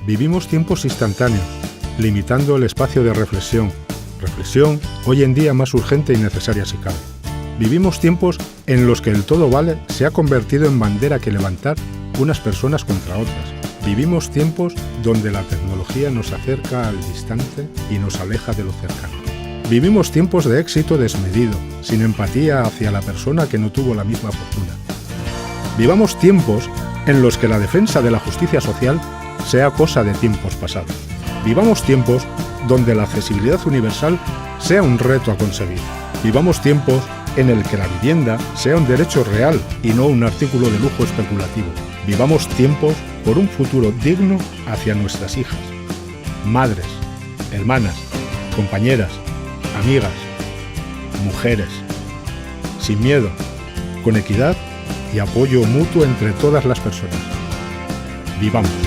Vivimos tiempos instantáneos, limitando el espacio de reflexión. Reflexión hoy en día más urgente y necesaria si cabe. Vivimos tiempos en los que el todo vale se ha convertido en bandera que levantar unas personas contra otras. Vivimos tiempos donde la tecnología nos acerca al distante y nos aleja de lo cercano. Vivimos tiempos de éxito desmedido, sin empatía hacia la persona que no tuvo la misma fortuna. Vivamos tiempos en los que la defensa de la justicia social sea cosa de tiempos pasados. Vivamos tiempos donde la accesibilidad universal sea un reto a conseguir. Vivamos tiempos en el que la vivienda sea un derecho real y no un artículo de lujo especulativo. Vivamos tiempos por un futuro digno hacia nuestras hijas, madres, hermanas, compañeras, amigas, mujeres, sin miedo, con equidad y apoyo mutuo entre todas las personas. Vivamos.